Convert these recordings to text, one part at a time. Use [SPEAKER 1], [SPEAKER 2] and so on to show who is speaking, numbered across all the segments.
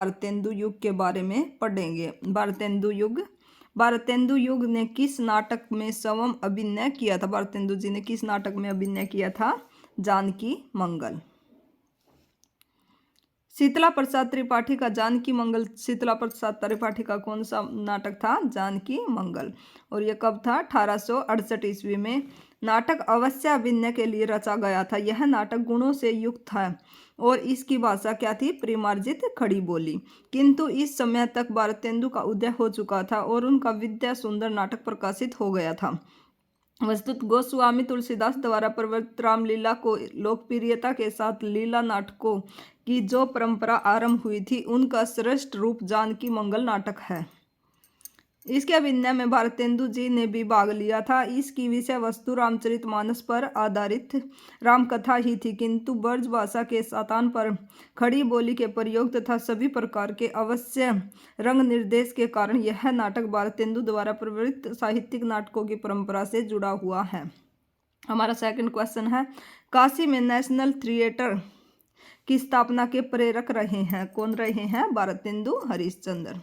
[SPEAKER 1] भारतेंदु युग के बारे में पढ़ेंगे। भारतेंदु युग ने किस नाटक में स्वयं अभिनय किया था? भारतेंदु जी ने किस नाटक में अभिनय किया था? जानकी मंगल। शीतला प्रसाद त्रिपाठी का जानकी मंगल, शीतला प्रसाद त्रिपाठी का कौन सा नाटक था? जानकी मंगल। और यह कब था? 1868 ईस्वी में। नाटक अवश्य अभिनय के लिए रचा गया था। यह नाटक गुणों से युक्त था और इसकी भाषा क्या थी? परिमार्जित खड़ी बोली। किंतु इस समय तक भारतेंदु का उदय हो चुका था और उनका विद्या सुंदर नाटक प्रकाशित हो गया था। वस्तुत गोस्वामी तुलसीदास द्वारा प्रवर्तित रामलीला को लोकप्रियता के साथ लीला नाटकों की जो परंपरा आरंभ हुई थी, उनका श्रेष्ठ रूप जानकी मंगल नाटक है। इसके अभिनय में भारतेंदु जी ने भी भाग लिया था। इसकी विषय वस्तु रामचरितमानस पर आधारित रामकथा ही थी, किंतु ब्रज भाषा के सातान पर खड़ी बोली के प्रयोग तथा सभी प्रकार के अवश्य रंग निर्देश के कारण यह नाटक भारतेंदु द्वारा प्रवृत्त साहित्यिक नाटकों की परंपरा से जुड़ा हुआ है। हमारा सेकंड क्वेश्चन है, काशी में नेशनल थिएटर की स्थापना के प्रेरक रहे हैं? कौन रहे हैं? भारतेंदु हरिश्चंद्र।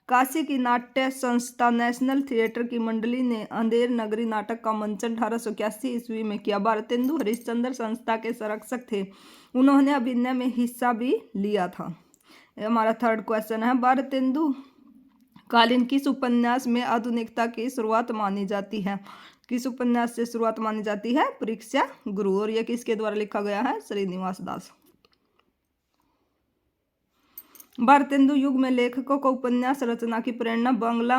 [SPEAKER 1] काशी की नाट्य संस्था नेशनल थिएटर की मंडली ने अंधेर नगरी नाटक का मंचन 1881 ईस्वी में किया। भारतेंदु हरिश्चंद्र संस्था के संरक्षक थे। उन्होंने अभिनय में हिस्सा भी लिया था। हमारा थर्ड क्वेश्चन है, भारतेंदु कालीन किस उपन्यास में आधुनिकता की शुरुआत मानी जाती है? किस उपन्यास से शुरुआत मानी जाती है? परीक्षा गुरु। और यह किसके द्वारा लिखा गया है? श्रीनिवास दास। भारतेंदु युग में लेखकों को उपन्यास रचना की प्रेरणा बांग्ला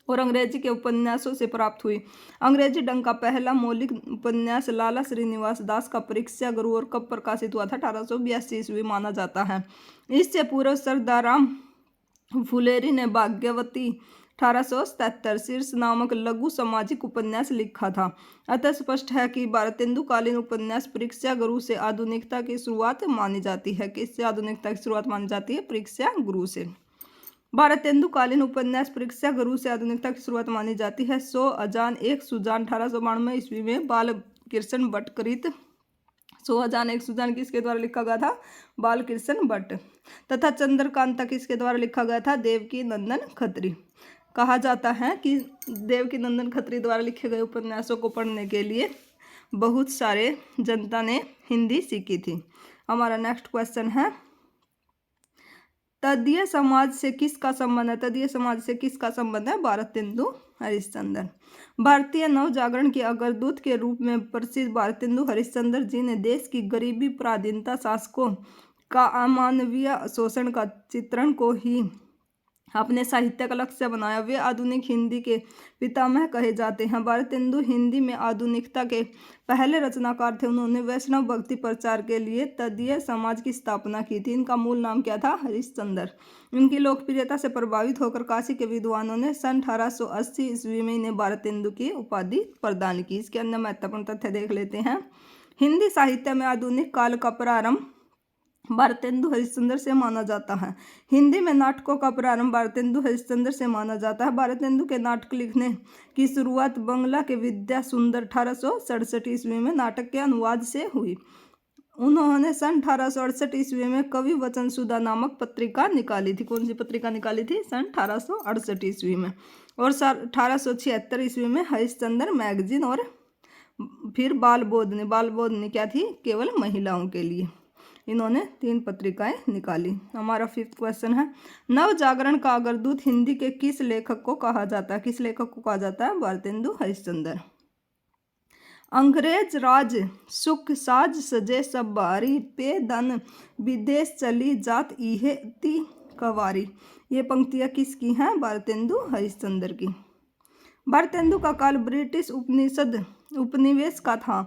[SPEAKER 1] और अंग्रेजी के उपन्यासों से प्राप्त हुई। अंग्रेजी ढंग का पहला मौलिक उपन्यास लाला श्रीनिवास दास का परीक्षा गुरु और कब प्रकाशित हुआ था? 1882 ईस्वी माना जाता है। इससे पूर्व सरदाराम फुलेरी ने भाग्यवती 1877 शीर्ष नामक लघु सामाजिक उपन्यास लिखा था। अतः स्पष्ट है कि भारतेंदु कालीन उपन्यास परीक्षा गुरु से आधुनिकता की शुरुआत मानी जाती है। किससे आधुनिकता की शुरुआत मानी जाती है? परीक्षा गुरु से। भारतेंदु कालीन उपन्यास परीक्षा गुरु से आधुनिकता की शुरुआत मानी जाती है। 100 अजान एक सुजान 1892 ईस्वी में बाल कृष्ण भट्ट कृत। 100 अजान एक सुजान किसके द्वारा लिखा गया था? बाल कृष्ण भट्ट। तथा चंद्रकांता किसके द्वारा लिखा गया था? देवकी नंदन खत्री। कहा जाता है कि देवकी नंदन खत्री द्वारा लिखे गए उपन्यासों को पढ़ने के लिए बहुत सारे जनता ने हिंदी सीखी थी। हमारा नेक्स्ट क्वेश्चन है, तदीय समाज से किसका संबंध है? तदीय समाज से किसका संबंध है? भारतेंदु हरिश्चंद्र। भारतीय नवजागरण के अग्रदूत के रूप में प्रसिद्ध भारतेंदु हरिश्चंद्र जी ने देश की गरीबी, पराधीनता, शासकों का अमानवीय शोषण का चित्रण को ही अपने साहित्य का लक्ष्य बनाया। वे आधुनिक हिंदी के पितामह कहे जाते हैं। भारतेंदु हिंदी में आधुनिकता के पहले रचनाकार थे। उन्होंने वैष्णव भक्ति प्रचार के लिए तदीय समाज की स्थापना की थी। इनका मूल नाम क्या था? हरिश्चंद्र। इनकी लोकप्रियता से प्रभावित होकर काशी के विद्वानों ने सन 1880 ईस्वी में इन्हें भारतेंदु की उपाधि प्रदान की। इसके अन्य महत्वपूर्ण तथ्य देख लेते हैं। हिंदी साहित्य में आधुनिक काल का प्रारंभ भारतेंदु हरिश्चंद्र से माना जाता है। हिंदी में नाटकों का प्रारंभ भारतेंदु हरिश्चंद्र से माना जाता है। भारतेंदु के नाटक लिखने की शुरुआत बंगला के विद्या सुंदर 1867 ईस्वी में नाटक के अनुवाद से हुई। उन्होंने सन 1868 ईस्वी में कवि वचन सुधा नामक पत्रिका निकाली थी। कौन सी पत्रिका निकाली थी? सन 1868 ईस्वी में। और 1876 ईस्वी में हरिश्चंद्र मैगजीन और फिर बाल बोधनी क्या थी? केवल महिलाओं के लिए इन्होंने 3 पत्रिकाएं निकाली। हमारा फिफ्थ क्वेश्चन है, नव जागरण का अग्रदूत हिंदी के किस लेखक को कहा जाता है? किस लेखक को कहा जाता है? भारतेंदु हरिश्चंद्र। अंग्रेज राज सुख साज सजे सब बारी, पे धन विदेश चली जात इहे ती कवारी। ये पंक्तियां किसकी हैं? भारतेंदु हरिश्चंद्र की। भारतेंदु का काल ब्रिटिश उपनिवेश का था।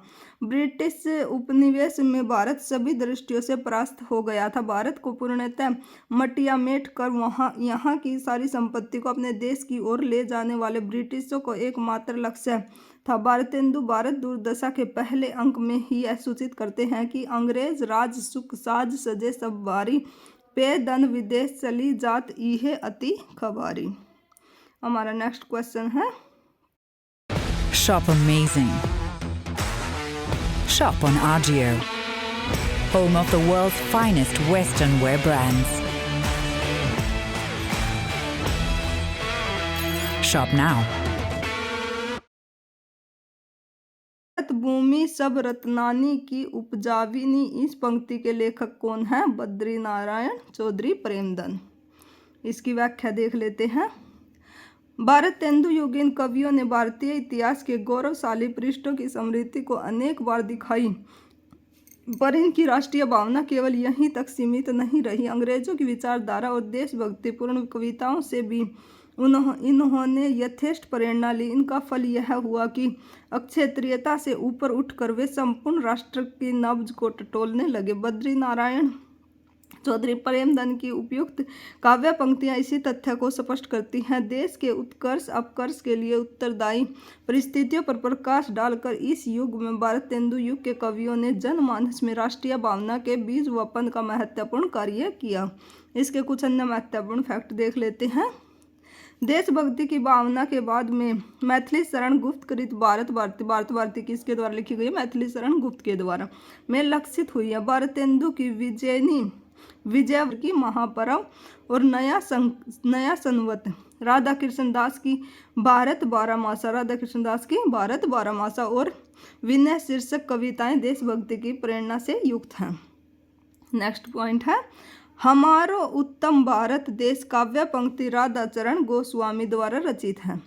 [SPEAKER 1] ब्रिटिश उपनिवेश में भारत सभी दृष्टियों से परास्त हो गया था। भारत को पूर्णतः मटियामेट कर यहाँ की सारी संपत्ति को अपने देश की ओर ले जाने वाले ब्रिटिशों को एकमात्र लक्ष्य था। भारतेंदु भारत दुर्दशा के पहले अंक में ही यह सूचित करते हैं कि अंग्रेज राज सुख साज सजे सब बारी, पे धन विदेश चली जात इहे अति खबारी। हमारा नेक्स्ट क्वेश्चन है,
[SPEAKER 2] Shop amazing. Shop on Agio. home of the world's finest Western wear brands. Shop now.
[SPEAKER 1] भूमि सब रत्नानी की उपजाविनी, इस पंक्ति के लेखक कौन है? बद्री नारायण चौधरी प्रेमदंड। इसकी व्याख्या देख लेते हैं। भारतेंदु युगीन कवियों ने भारतीय इतिहास के गौरवशाली पृष्ठों की समृद्धि को अनेक बार दिखाई, पर इनकी राष्ट्रीय भावना केवल यहीं तक सीमित नहीं रही। अंग्रेजों की विचारधारा और देशभक्तिपूर्ण कविताओं से भी इन्होंने यथेष्ट प्रेरणा ली। इनका फल यह हुआ कि अक्षेत्रीयता से ऊपर उठकर वे संपूर्ण राष्ट्र की नब्ज को टटोलने लगे। बद्री नारायण चौधरी प्रेमदंड की उपयुक्त काव्य पंक्तियां इसी तथ्य को स्पष्ट करती हैं। देश के उत्कर्ष अपकर्ष के लिए उत्तरदायी परिस्थितियों पर प्रकाश डालकर इस युग में भारतेंदु युग के कवियों ने जनमानस में राष्ट्रीय भावना के बीज वपन का महत्वपूर्ण कार्य किया। इसके कुछ अन्य महत्वपूर्ण फैक्ट देख लेते हैं। देशभक्ति की भावना के बाद में मैथिली शरण गुप्तकृत भारत भारती किसके द्वारा लिखी गई? मैथिली शरण गुप्त के द्वारा में लक्षित हुई है। भारतेंदु की विजय की महापर्व और नया संवत, राधा कृष्ण दास की भारत बारहमासा और विनय शीर्षक कविताएं देशभक्ति की प्रेरणा से युक्त हैं। नेक्स्ट पॉइंट है हमारो उत्तम भारत देश। काव्य पंक्ति राधाचरण गोस्वामी द्वारा रचित है।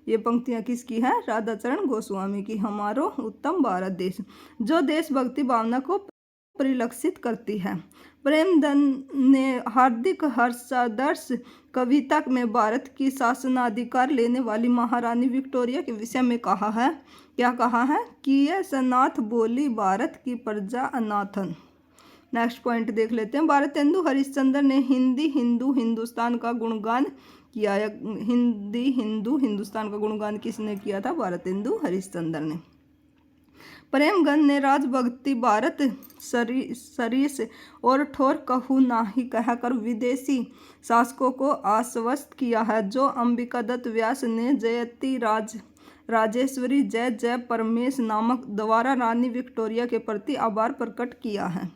[SPEAKER 1] ये पंक्तियां किसकी है? राधाचरण गोस्वामी की। हमारो उत्तम भारत देश, जो देशभक्ति भावना को परिलक्षित करती है। प्रेमदंड ने हार्दिक हर्षादर्श कविता में भारत की शासनाधिकार लेने वाली महारानी विक्टोरिया के विषय में कहा है। क्या कहा है? किए सनाथ बोली भारत की प्रजा अनाथन। नेक्स्ट पॉइंट देख लेते हैं। भारतेंदु हरिश्चंद्र ने हिंदी हिंदू हिंदुस्तान का गुणगान किया। हिंदी हिंदू हिंदुस्तान का गुणगान किसने किया था? भारतेंदु हरिश्चंद्र ने। प्रेमगंज ने राजभक्ति भारत सरीस और ठोर कहू नाही कहकर विदेशी शासकों को आश्वस्त किया है। जो अंबिकादत्त व्यास ने जयति राजेश्वरी जय जय परमेश नामक द्वारा रानी विक्टोरिया के प्रति आभार प्रकट किया है।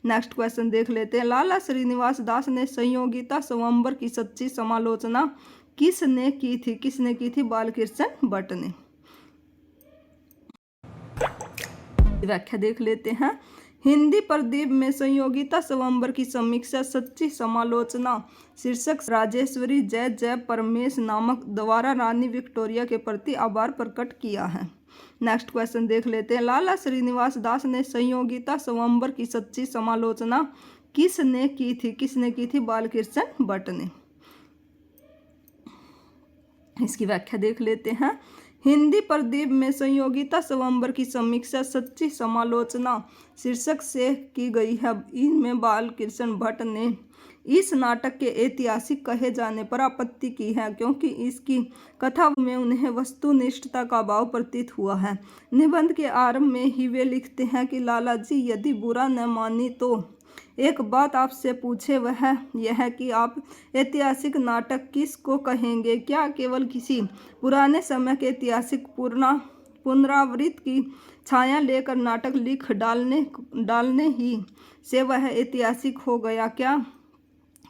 [SPEAKER 1] नेक्स्ट क्वेश्चन देख लेते हैं। लाला श्रीनिवास दास ने संयोगिता स्वयंवर की सच्ची समालोचना किसने की थी? किसने की थी? बालकृष्ण भट्ट ने। व्याख्या देख लेते हैं। हिंदी प्रदीप में संयोगिता स्वयंवर की समीक्षा सच्ची समालोचना शीर्षक राजेश्वरी जय जय परमेश नामक द्वारा रानी विक्टोरिया के प्रति आभार प्रकट किया है। नेक्स्ट क्वेश्चन देख लेते हैं। लाला श्रीनिवास दास ने संयोगिता स्वयंवर की सच्ची समालोचना किसने की थी? किसने की थी? बालकृष्ण भट्ट ने। इसकी व्याख्या देख लेते हैं। हिंदी प्रदीप में संयोगिता स्वयंवर की समीक्षा सच्ची समालोचना शीर्षक से की गई है। इनमें बालकृष्ण भट्ट ने इस नाटक के ऐतिहासिक कहे जाने पर आपत्ति की है, क्योंकि इसकी कथा में उन्हें वस्तुनिष्ठता का भाव प्रतीत हुआ है। निबंध के आरंभ में ही वे लिखते हैं कि लाला जी, यदि बुरा न मानी तो एक बात आपसे पूछे, वह यह कि आप ऐतिहासिक नाटक किसको कहेंगे? क्या केवल किसी पुराने समय के ऐतिहासिक पुनरावृत्ति की छाया लेकर नाटक लिख डालने ही से वह ऐतिहासिक हो गया? क्या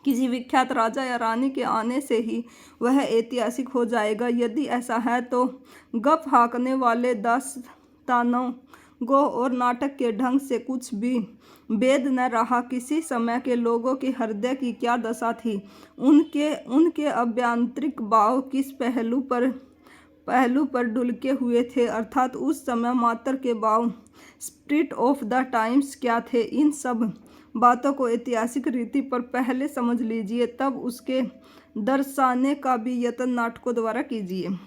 [SPEAKER 1] किसी विख्यात राजा या रानी के आने से ही वह ऐतिहासिक हो जाएगा? यदि ऐसा है तो गप हाँकने वाले दास्तानों गो और नाटक के ढंग से कुछ भी भेद न रहा। किसी समय के लोगों के हृदय की क्या दशा थी, उनके अभ्यांतरिक भाव किस पहलू पर डुलके हुए थे, अर्थात उस समय मात्र के भाव स्पिरिट ऑफ द टाइम्स क्या थे। इन सब बातों को ऐतिहासिक रीति पर पहले समझ लीजिए, तब उसके दर्शाने का भी यत्न नाटकों द्वारा कीजिए।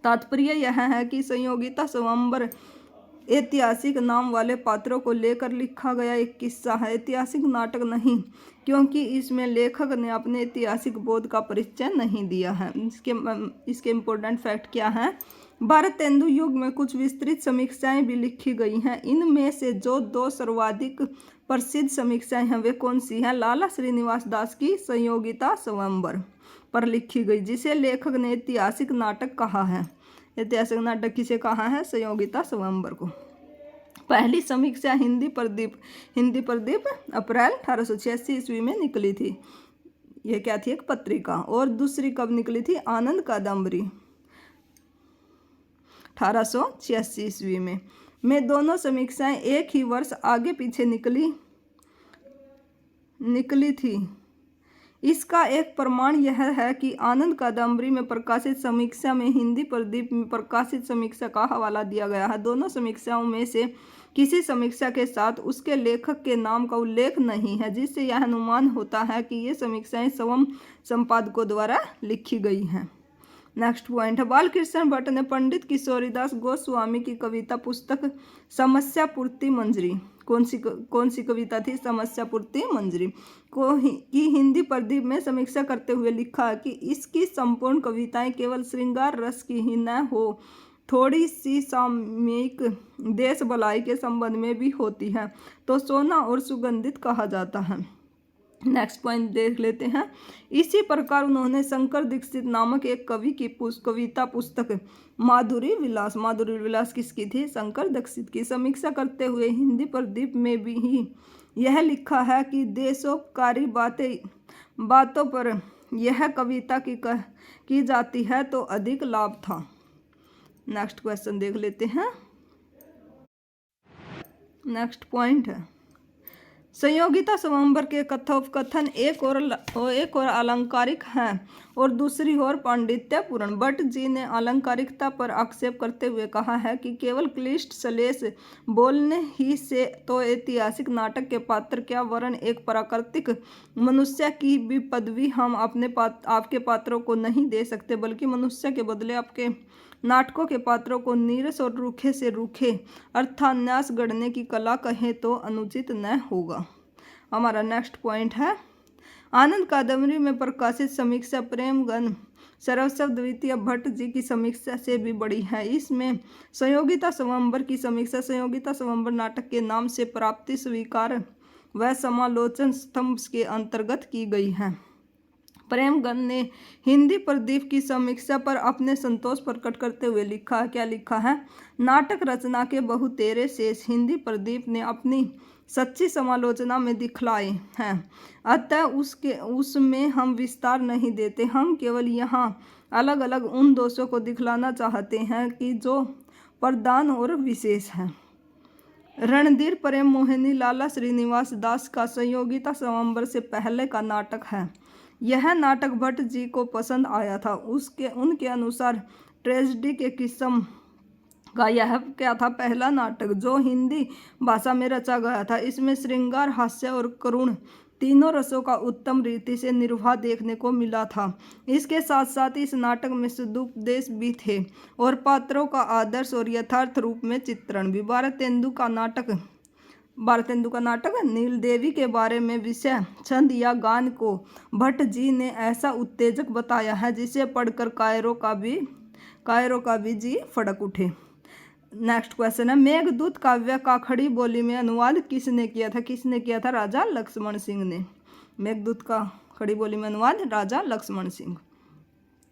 [SPEAKER 1] तात्पर्य यह है कि संयोगिता स्वयंवर ऐतिहासिक नाम वाले पात्रों को लेकर लिखा गया एक किस्सा है, ऐतिहासिक नाटक नहीं, क्योंकि इसमें लेखक ने अपने ऐतिहासिक बोध का परिचय नहीं दिया है। इसके इम्पोर्टेंट फैक्ट क्या है? भारतेंदु युग में कुछ विस्तृत समीक्षाएं भी लिखी गई हैं। इनमें से जो दो सर्वाधिक प्रसिद्ध समीक्षाएं हैं वे कौन सी हैं? लाला श्रीनिवास दास की संयोगिता स्वयंवर पर लिखी गई, जिसे लेखक ने ऐतिहासिक नाटक कहा है। ऐतिहासिक नाटक किसे कहा है? संयोगिता स्वयंवर को। पहली समीक्षा हिंदी प्रदीप अप्रैल 1886 ईस्वी में निकली थी। यह क्या थी? एक पत्रिका। और दूसरी कब निकली थी? आनंद कादम्बरी 1886 ईस्वी में दोनों समीक्षाएं एक ही वर्ष आगे पीछे निकली थी। इसका एक प्रमाण यह है कि आनंद कादम्बरी में प्रकाशित समीक्षा में हिंदी प्रदीप में प्रकाशित समीक्षा का हवाला दिया गया है। दोनों समीक्षाओं में से किसी समीक्षा के साथ उसके लेखक के नाम का उल्लेख नहीं है, जिससे यह अनुमान होता है कि ये समीक्षाएं स्वयं संपादकों द्वारा लिखी गई हैं। नेक्स्ट पॉइंट है, बालकृष्ण भट्ट ने पंडित किशोरीदास गोस्वामी की कविता पुस्तक समस्या पूर्ति मंजरी, कौन सी कविता थी? समस्या पूर्ति मंजरी की हिंदी प्रदीप में समीक्षा करते हुए लिखा कि इसकी संपूर्ण कविताएं केवल श्रृंगार रस की ही न हो, थोड़ी सी सामयिक देश भलाई के संबंध में भी होती है तो सोना और सुगंधित कहा जाता है। नेक्स्ट पॉइंट देख लेते हैं। इसी प्रकार उन्होंने शंकर दीक्षित नामक एक कवि की कविता पुस्तक माधुरी विलास किसकी थी? शंकर दीक्षित की समीक्षा करते हुए हिंदी प्रदीप में भी ही यह लिखा है कि देशोपकारी बातों पर यह कविता की जाती है तो अधिक लाभ था। नेक्स्ट क्वेश्चन देख लेते हैं। नेक्स्ट पॉइंट है, संयोगिता स्वयंवर के कथन एक और अलंकारिक हैं और दूसरी ओर पांडित्यपूर्ण। भट्ट जी ने अलंकारिकता पर आक्षेप करते हुए कहा है कि केवल क्लिष्ट श्लेष बोलने ही से तो ऐतिहासिक नाटक के पात्र क्या वरन एक प्राकृतिक मनुष्य की भी पदवी हम आपके पात्रों को नहीं दे सकते, बल्कि मनुष्य के बदले आपके नाटकों के पात्रों को नीरस और रूखे से रूखे अर्थान्यास गढ़ने की कला कहें तो अनुचित न होगा। हमारा नेक्स्ट पॉइंट है, आनंद कादम्बरी में प्रकाशित समीक्षा प्रेमगन सरस्वत द्वितीय भट्ट जी की समीक्षा से भी बड़ी है। इसमें संयोगिता स्वयंवर की समीक्षा संयोगिता स्वयंवर नाटक के नाम से प्राप्ति स्वीकार व समालोचन स्तंभ के अंतर्गत की गई है। प्रेमगन ने हिंदी प्रदीप की समीक्षा पर अपने संतोष प्रकट करते हुए लिखा, क्या लिखा है? नाटक रचना के बहुतेरे शेष हिंदी प्रदीप ने अपनी सच्ची समालोचना में दिखलाए हैं, अतः उसमें हम विस्तार नहीं देते। हम केवल यहाँ अलग अलग उन दोषों को दिखलाना चाहते हैं कि जो प्रधान और विशेष हैं। रणधीर प्रेम मोहिनी लाला श्रीनिवास दास का संयोगिता स्वयंवर से पहले का नाटक है। यह नाटक भट्ट जी को पसंद आया था। उनके अनुसार ट्रेजेडी के किस्म का यह क्या था? पहला नाटक जो हिंदी भाषा में रचा गया था। इसमें श्रृंगार, हास्य और करुण तीनों रसों का उत्तम रीति से निर्वाह देखने को मिला था। इसके साथ साथ इस नाटक में सदुपदेश भी थे और पात्रों का आदर्श और यथार्थ रूप में चित्रण भी। भारतेंदु का नाटक नील देवी के बारे में विषय, छंद या गान को भट्ट जी ने ऐसा उत्तेजक बताया है जिसे पढ़कर कायरों का भी जी फड़क उठे। नेक्स्ट क्वेश्चन है, मेघदूत काव्य का खड़ी बोली में अनुवाद किसने किया था? किसने किया था? राजा लक्ष्मण सिंह ने। मेघदूत का खड़ी बोली में अनुवाद राजा लक्ष्मण सिंह।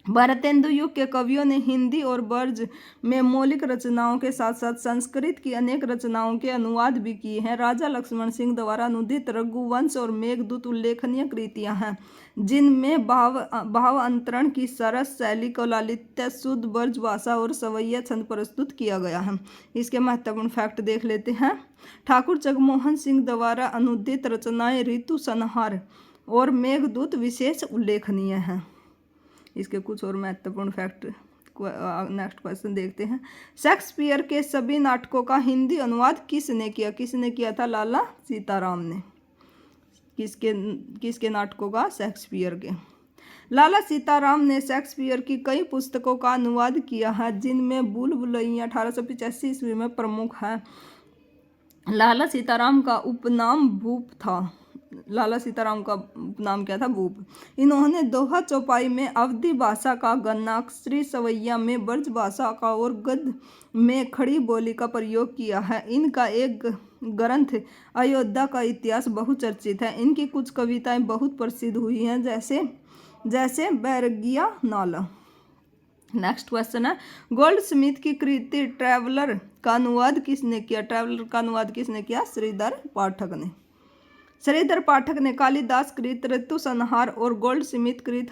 [SPEAKER 1] भारतेंदु युग के कवियों ने हिंदी और ब्रज में मौलिक रचनाओं के साथ साथ संस्कृत की अनेक रचनाओं के अनुवाद भी किए हैं। राजा लक्ष्मण सिंह द्वारा अनुदित रघुवंश और मेघदूत उल्लेखनीय कृतियां हैं, जिनमें भाव अंतरण की सरस शैली को लालित्य, शुद्ध ब्रज भाषा और सवैया छंद प्रस्तुत किया गया है। इसके महत्वपूर्ण फैक्ट देख लेते हैं। ठाकुर जगमोहन सिंह द्वारा अनुदित रचनाएं ऋतु संहार और मेघदूत विशेष उल्लेखनीय हैं। इसके कुछ और महत्वपूर्ण फैक्ट नेक्स्ट क्वेश्चन देखते हैं। शेक्सपियर के सभी नाटकों का हिंदी अनुवाद किसने किया? किसने किया था? लाला सीताराम ने। किसके नाटकों का? शेक्सपियर के। लाला सीताराम ने शेक्सपियर की कई पुस्तकों का अनुवाद किया है, जिनमें बुलबुलैया 1885 ईस्वी में प्रमुख है। लाला सीताराम का उपनाम भूप था। लाला सीताराम का उपनाम क्या था? भूप। इन्होंने दोहा चौपाई में अवधी भाषा का, गन्नाक्षरी सवैया में ब्रज भाषा का और गद्य में खड़ी बोली का प्रयोग किया है। इनका एक ग्रंथ अयोध्या का इतिहास बहुचर्चित है। इनकी कुछ कविताएं बहुत प्रसिद्ध हुई हैं, जैसे बैरगिया नाला। नेक्स्ट क्वेश्चन है, गोल्ड स्मिथ की कृति ट्रैवलर का अनुवाद किसने किया? ट्रैवलर का अनुवाद किसने किया? श्रीधर पाठक ने। श्रीधर पाठक ने कालिदास कृत ऋतु संहार और गोल्ड स्मिथ कृत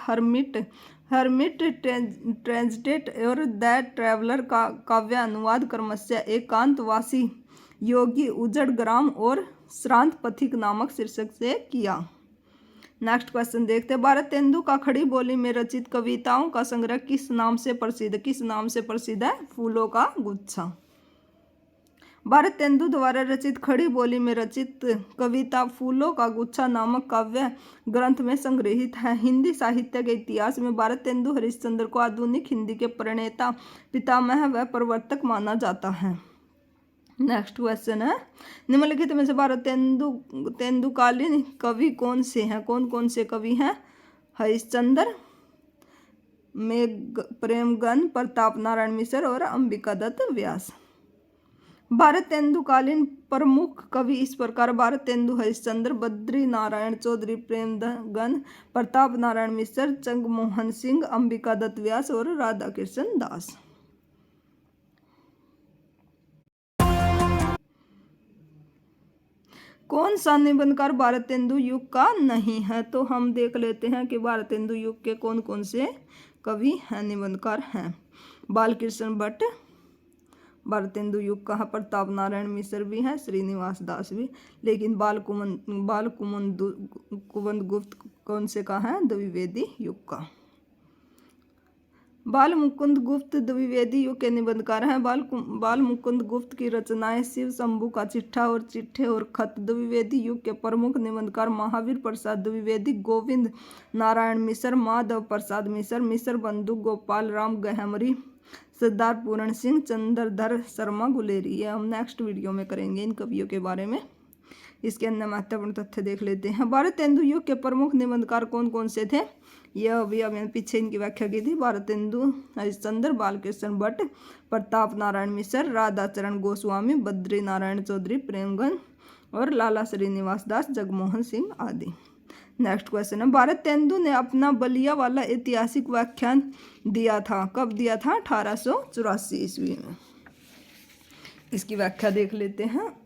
[SPEAKER 1] हर्मिट ट्रेंसडेट और द ट्रैवलर का काव्य अनुवाद क्रमशः एकांतवासी, योगी, उजड़ ग्राम और श्रांत पथिक नामक शीर्षक से किया। नेक्स्ट क्वेश्चन देखते हैं, भारतेंदु का खड़ी बोली में रचित कविताओं का संग्रह किस नाम से प्रसिद्ध? किस नाम से प्रसिद्ध है? फूलों का गुच्छा। भारतेंदु द्वारा रचित खड़ी बोली में रचित कविता फूलों का गुच्छा नामक काव्य ग्रंथ में संग्रहित है। हिंदी साहित्य के इतिहास में भारतेंदु हरिश्चंद्र को आधुनिक हिंदी के प्रणेता, पितामह व प्रवर्तक माना जाता है। नेक्स्ट क्वेश्चन है, निम्नलिखित में से भारतेंदुकालीन कवि कौन से हैं? कौन कौन से कवि हैं? हरिश्चंद्र, प्रेमगन, प्रताप नारायण मिश्र और अंबिकादत्त व्यास। भारतेंदुकालीन प्रमुख कवि इस प्रकार भारतेंदु हरिश्चंद्र, बद्री नारायण चौधरी, प्रेमगन, प्रताप नारायण मिश्र, जगमोहन सिंह, अंबिकादत्त व्यास और राधा कृष्ण दास। कौन सा निबंधकार भारतेंदु युग का नहीं है? तो हम देख लेते हैं कि भारतेंदु युग के कौन कौन से कवि हैं, निबंधकार हैं। बालकृष्ण भट्ट भारतेंदु युग का है, प्रताप नारायण मिश्र भी हैं, श्रीनिवास दास भी, लेकिन बालकुमुद गुप्त कौन से का है? द्विवेदी युग का। बाल मुकुंद गुप्त द्विवेदी युग के निबंधकार हैं। बाल मुकुंद गुप्त की रचनाएं शिव शंभू का चिट्ठा और चिट्ठे और खत। द्विवेदी युग के प्रमुख निबंधकार महावीर प्रसाद द्विवेदी, गोविंद नारायण मिश्र, माधव प्रसाद मिश्र, मिश्र बंधु, गोपाल राम गहमरी, सरदार पूरण सिंह, चंद्रधर शर्मा गुलेरी। ये हम नेक्स्ट वीडियो में करेंगे इन कवियों के बारे में। इसके अन्य महत्वपूर्ण तथ्य देख लेते हैं। भारतेंदु युग के प्रमुख निबंधकार कौन कौन से थे? यह अभी मैंने पीछे इनकी व्याख्या की थी। भारतेंदु हरिश्चंद्र, बालकृष्ण भट्ट, प्रताप नारायण मिश्र, राधाचरण गोस्वामी, बद्री नारायण चौधरी, प्रेमगन और लाला श्रीनिवास दास, जगमोहन सिंह आदि। नेक्स्ट क्वेश्चन है, भारतेंदु ने अपना बलिया वाला ऐतिहासिक व्याख्यान दिया था। कब दिया था? 1884 ईस्वी में। इसकी व्याख्या देख लेते हैं।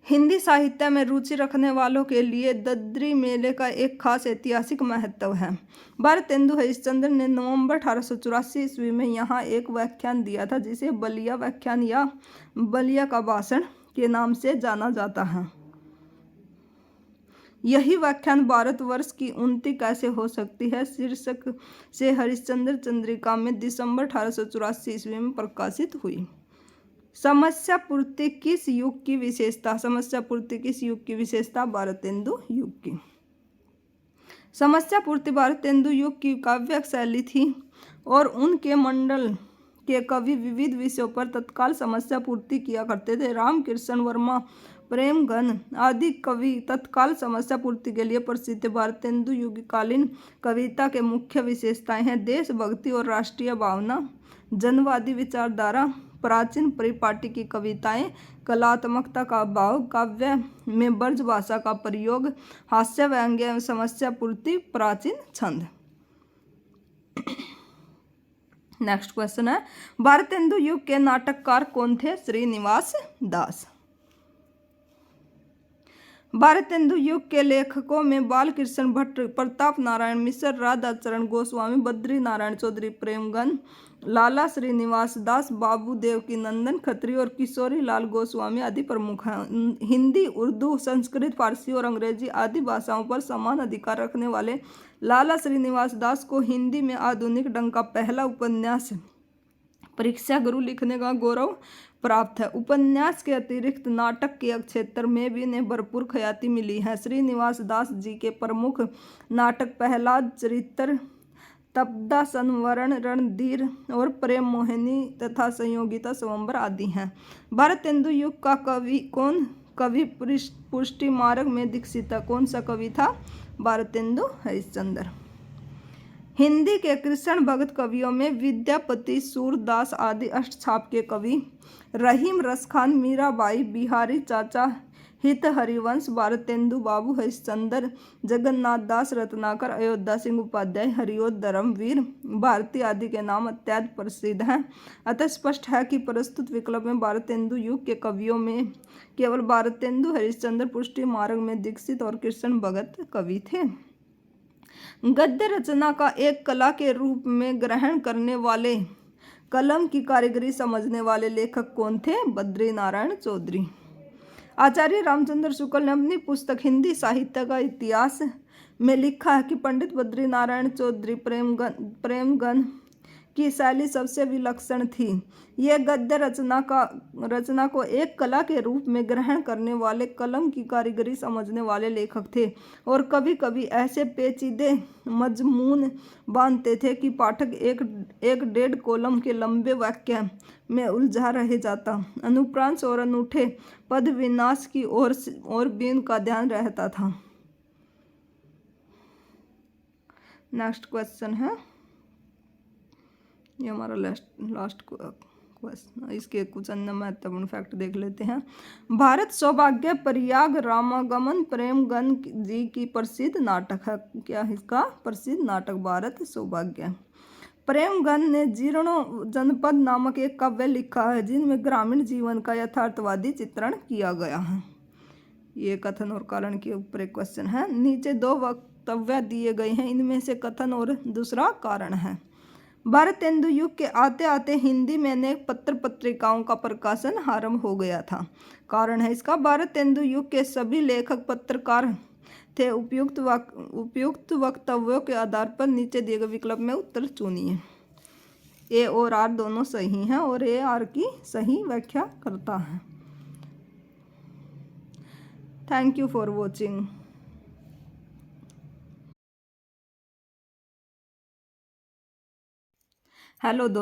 [SPEAKER 1] हिंदी साहित्य में रुचि रखने वालों के लिए ददरी मेले का एक खास ऐतिहासिक महत्व है। भारतेंदु हरिश्चंद्र ने नवंबर 1884 ईस्वी में यहाँ एक व्याख्यान दिया था, जिसे बलिया व्याख्यान या बलिया का भाषण के नाम से जाना जाता है। यही व्याख्यान भारतवर्ष की उन्नति कैसे हो सकती है शीर्षक से हरिश्चंद्र चंद्रिका में दिसंबर 1884 ईस्वी में प्रकाशित हुई। समस्या पूर्ति किस युग की विशेषता? समस्या पूर्ति किस युग की विशेषता? भारतेंदु युग की। समस्या पूर्ति भारतेंदु युग की काव्य शैली थी और उनके मंडल के कवि विविध विषयों पर तत्काल समस्या पूर्ति किया करते थे। रामकृष्ण वर्मा, प्रेमगन आदि कवि तत्काल समस्या पूर्ति के लिए प्रसिद्ध। भारतेंदु युगकालीन कविता के मुख्य विशेषताएं हैं देशभक्ति और राष्ट्रीय भावना, जनवादी विचारधारा, प्राचीन परिपाटी की कविताएं, कलात्मकता का भाव, काव्य में ब्रज भाषा का प्रयोग, हास्य व्यंग्य एवं समस्या पूर्ति, प्राचीन छंद। नेक्स्ट क्वेश्चन है, भारतेंदु युग के नाटककार कौन थे? श्रीनिवास दास। भारतेंदु युग के लेखकों में बालकृष्ण भट्ट, प्रताप नारायण मिश्र, राधाचरण गोस्वामी, बद्री नारायण चौधरी, प्रेमगन, लाला श्रीनिवास दास, बाबू देवकी नंदन खत्री और किशोरी लाल गोस्वामी आदि प्रमुख हैं। हिंदी, उर्दू, संस्कृत, फारसी और अंग्रेजी आदि भाषाओं पर समान अधिकार रखने वाले लाला श्रीनिवास दास को हिंदी में आधुनिक ढंग का पहला उपन्यास परीक्षा गुरु लिखने का गौरव प्राप्त है। उपन्यास के अतिरिक्त नाटक के क्षेत्र में भी इन्हें भरपूर ख्याति मिली है। श्रीनिवास दास जी के प्रमुख नाटक प्रहलाद चरित्र, तपदा संवरण, रणधीर और प्रेम मोहिनी तथा संयोगिता स्वयंवर आदि हैं। भारतेंदु युग का कवि कौन? कवि पुष्टि मार्ग में दीक्षित। कौन सा कवि था? भारतेंदु हरिश्चंद्र। हिंदी के कृष्ण भक्त कवियों में विद्यापति, सूरदास आदि अष्टछाप के कवि, रहीम, रसखान, मीराबाई, बिहारी चाचा, हित हरिवंश, भारतेंदु बाबू, हरिश्चंद्र, जगन्नाथ दास, रत्नाकर, अयोध्या सिंह उपाध्याय, हरिओद, धर्मवीर भारती आदि के नाम अत्यंत प्रसिद्ध हैं। अतः स्पष्ट है कि प्रस्तुत विकल्प में भारतेंदु युग के कवियों में केवल भारतेंदु, हरिश्चंद्र पुष्टि मार्ग में दीक्षित और कृष्ण भगत कवि थे। गद्य रचना का एक कला के रूप में ग्रहण करने वाले, कलम की कारीगरी समझने वाले लेखक कौन थे? बद्री नारायण चौधरी। आचार्य रामचंद्र शुक्ल ने अपनी पुस्तक हिंदी साहित्य का इतिहास में लिखा है कि पंडित बद्री नारायण चौधरी प्रेमगन की शैली सबसे विलक्षण थी। यह गद्य रचना को एक कला के रूप में ग्रहण करने वाले, कलम की कारीगरी समझने वाले लेखक थे और कभी कभी ऐसे पेचीदे मजमून बांधते थे कि पाठक एक डेढ़ कॉलम के लंबे वाक्य में उलझा रह जाता। अनुप्रांश और अनूठे पद विन्यास की ओर भी उनका ध्यान रहता था। नेक्स्ट क्वेश्चन है, ये हमारा लास्ट क्वेश्चन। इसके कुछ अन्य महत्वपूर्ण फैक्ट देख लेते हैं। भारत सौभाग्य प्रयाग रामागमन प्रेमगन जी की प्रसिद्ध नाटक है। क्या है इसका प्रसिद्ध नाटक? भारत सौभाग्य। प्रेमगन ने जीर्णो जनपद नामक एक काव्य लिखा है जिनमें ग्रामीण जीवन का यथार्थवादी चित्रण किया गया है। ये कथन और कारण के ऊपर एक क्वेश्चन है। नीचे दो वक्तव्य दिए गए हैं, इनमें से कथन और दूसरा कारण है। भारतेंदु युग के आते आते हिंदी में अनेक पत्र पत्रिकाओं का प्रकाशन आरंभ हो गया था। कारण है इसका, भारतेंदु युग के सभी लेखक पत्रकार थे। उपयुक्त वक्तव्यों के आधार पर नीचे दिए गए विकल्प में उत्तर चुनिए। ए और आर दोनों सही हैं और ए आर की सही व्याख्या करता है। Thank you for watching. Hello दोस्तों।